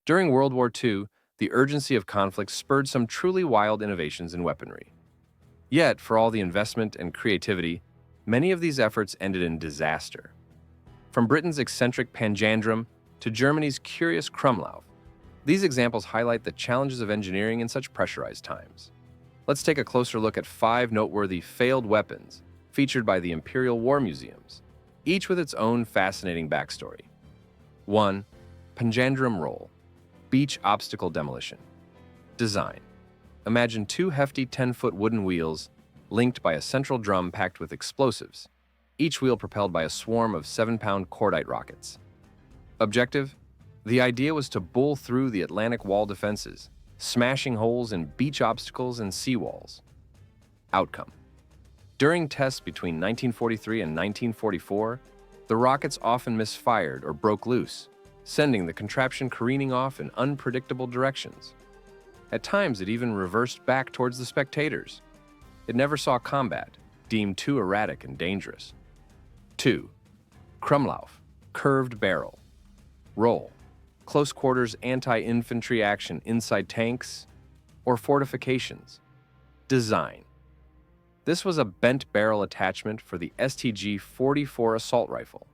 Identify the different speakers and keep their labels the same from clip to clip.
Speaker 1: During World War II, the urgency of conflict spurred some truly wild innovations in weaponry. Yet, for all the investment and creativity, many of these efforts ended in disaster. From Britain's eccentric Panjandrum to Germany's curious Krummlauf, these examples highlight the challenges of engineering in such pressurized times. Let's take a closer look at 5 noteworthy failed weapons featured by the Imperial War Museums, each with its own fascinating backstory. 1. Panjandrum Roll, Beach Obstacle Demolition. Design. Imagine 2 hefty 10-foot wooden wheels linked by a central drum packed with explosives, each wheel propelled by a swarm of 7-pound cordite rockets. Objective? The idea was to bull through the Atlantic Wall defenses, smashing holes in beach obstacles and seawalls. Outcome. During tests between 1943 and 1944, the rockets often misfired or broke loose, sending the contraption careening off in unpredictable directions. At times, it even reversed back towards the spectators. It never saw combat, deemed too erratic and dangerous. 2. Krummlauf, Curved Barrel. Roll, close-quarters anti-infantry action inside tanks or fortifications. Design. This was a bent barrel attachment for the STG-44 assault rifle,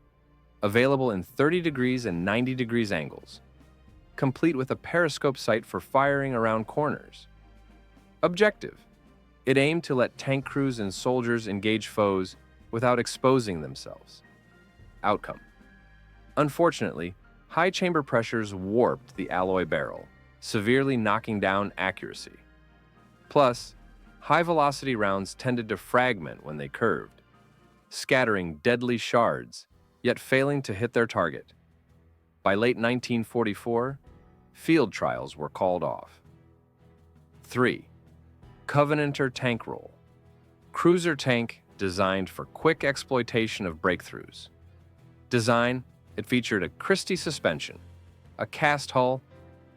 Speaker 1: available in 30 degrees and 90 degrees angles, complete with a periscope sight for firing around corners. Objective. It aimed to let tank crews and soldiers engage foes without exposing themselves. Outcome. Unfortunately, high chamber pressures warped the alloy barrel, severely knocking down accuracy. Plus, high-velocity rounds tended to fragment when they curved, scattering deadly shards, yet failing to hit their target. By late 1944, field trials were called off. 3. Covenanter Tank Roll, cruiser tank designed for quick exploitation of breakthroughs. Design, it featured a Christie suspension, a cast hull,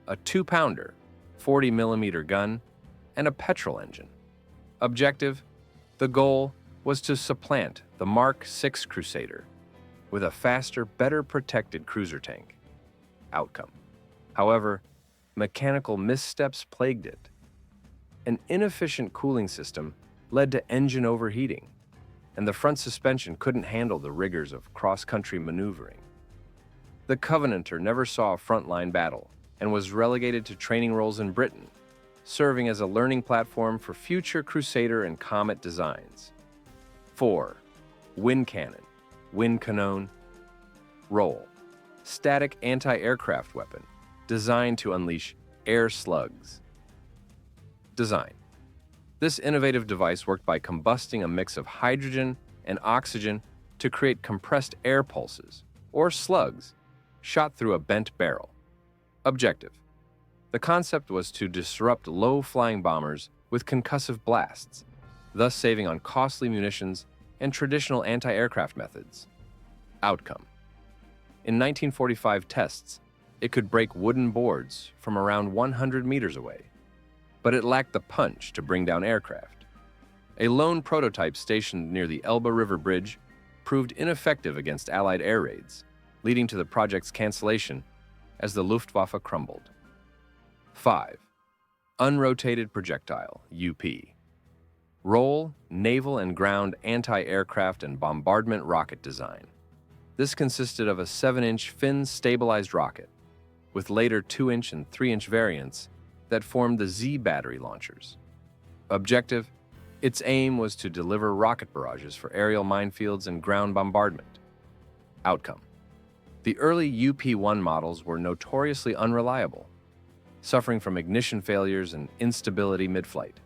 Speaker 1: a 2-pounder, 40mm gun, and a petrol engine. Objective, the goal was to supplant the Mark VI Crusader with a faster, better protected cruiser tank. Outcome. However, mechanical missteps plagued it. An inefficient cooling system led to engine overheating, and the front suspension couldn't handle the rigors of cross-country maneuvering. The Covenanter never saw a frontline battle and was relegated to training roles in Britain, serving as a learning platform for future Crusader and Comet designs. 4. Wind Cannon, Wind Canon. Roll, static anti-aircraft weapon designed to unleash air slugs. Design. This innovative device worked by combusting a mix of hydrogen and oxygen to create compressed air pulses, or slugs, shot through a bent barrel. Objective. The concept was to disrupt low-flying bombers with concussive blasts, thus saving on costly munitions and traditional anti-aircraft methods. Outcome. In 1945 tests, it could break wooden boards from around 100 meters away, but it lacked the punch to bring down aircraft. A lone prototype stationed near the Elbe River Bridge proved ineffective against Allied air raids, leading to the project's cancellation as the Luftwaffe crumbled. 5. Unrotated Projectile, UP. Roll, naval and ground anti-aircraft and bombardment rocket design. This consisted of a 7-inch fin-stabilized rocket, with later 2-inch and 3-inch variants that formed the Z battery launchers. Objective: its aim was to deliver rocket barrages for aerial minefields and ground bombardment. Outcome: the early UP-1 models were notoriously unreliable, suffering from ignition failures and instability mid-flight.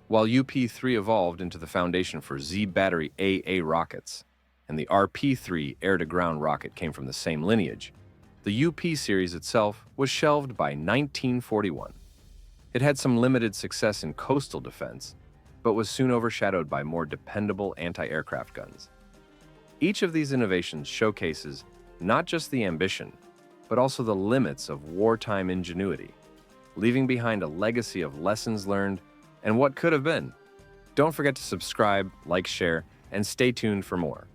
Speaker 1: While UP-3 evolved into the foundation for Z battery AA rockets, and the RP-3 air-to-ground rocket came from the same lineage, the UP series itself was shelved by 1941. It had some limited success in coastal defense, but was soon overshadowed by more dependable anti-aircraft guns. Each of these innovations showcases not just the ambition, but also the limits of wartime ingenuity, leaving behind a legacy of lessons learned and what could have been. Don't forget to subscribe, like, share, and stay tuned for more.